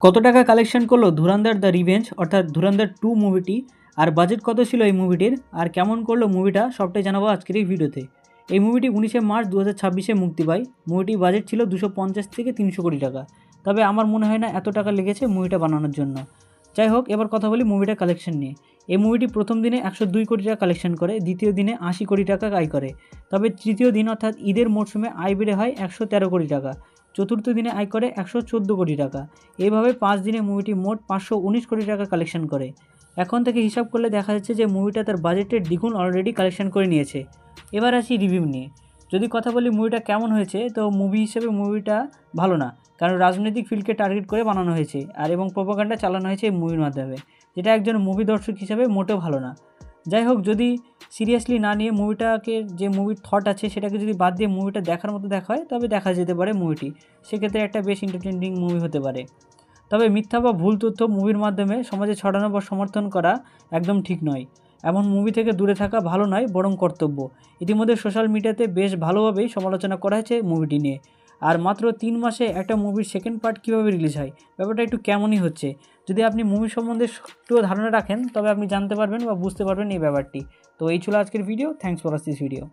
কত টাকা কালেকশন করলো ধুরন্ধর দ্য রিভেঞ্জ অর্থাৎ ধুরন্ধর 2 মুভিটি, আর বাজেট কত ছিল এই মুভিটির, আর কেমন করলো মুভিটা সবটাই জানাবো আজকের এই ভিডিওতে। এই মুভিটি 19শে মার্চ 2026-এ মুক্তি পায়। মুভিটির বাজেট ছিল 250 থেকে 300 কোটি টাকা। তবে আমার মনে হয় না এত টাকা লেগেছে মুভিটা বানানোর জন্য। যাই হোক, এবার কথা বলি মুভিটা কালেকশন নিয়ে। এই মুভিটি প্রথম দিনে 102 কোটি টাকা কালেকশন করে, দ্বিতীয় দিনে 80 কোটি টাকা আয় করে। তবে তৃতীয় দিন অর্থাৎ ঈদের মরশুমে আয় বেড়ে হয় 113 কোটি টাকা। চতুর্থ দিনে আয় করে 114 কোটি টাকা। এইভাবে 5 দিনে মুভিটি মোট 519 কোটি টাকা কালেকশন করে। এখন থেকে হিসাব করলে দেখা যাচ্ছে যে মুভিটা তার বাজেটের দ্বিগুণ অলরেডি কালেকশন করে নিয়েছে। এবার আসি রিভিউ নিয়ে। যদি কথা বলি মুভিটা কেমন হয়েছে, তো মুভি হিসেবে মুভিটা ভালো না, কারণ রাজনৈতিক ফিল্ডকে টার্গেট করে বানানো হয়েছে এবং প্রোপাগান্ডা চালানো হয়েছে এই মুভির মাধ্যমে, যেটা একজন মুভি দর্শক হিসেবে মোটেও ভালো না। যাই হোক, যদি সিরিয়াসলি না নিয়ে মুভিটাকে, যে মুভির থট আছে সেটাকে যদি বাদ দিয়ে মুভিটা দেখার মতো দেখা হয়, তবে দেখা যেতে পারে মুভিটি। সেক্ষেত্রে একটা বেশ এন্টারটেইনিং মুভি হতে পারে। তবে মিথ্যা বা ভুল তথ্য মুভির মাধ্যমে সমাজে ছড়ানো বা সমর্থন করা একদম ঠিক নয়। এমন মুভি থেকে দূরে থাকা ভালো নয়, বরং কর্তব্য। ইতিমধ্যে সোশ্যাল মিডিয়াতে বেশ ভালোভাবেই সমালোচনা করা হয়েছে মুভিটি নিয়ে। আর মাত্র 3 মাসে একটা মুভির সেকেন্ড পার্ট কীভাবে রিলিজ হয়, ব্যাপারটা একটু কেমনই হচ্ছে। যদি আপনি মুভি সম্বন্ধে একটুও ধারণা রাখেন, তবে আপনি জানতে পারবেন বা বুঝতে পারবেন এই ব্যাপারটি। তো এই ছিল আজকের video. Thanks for watch this video.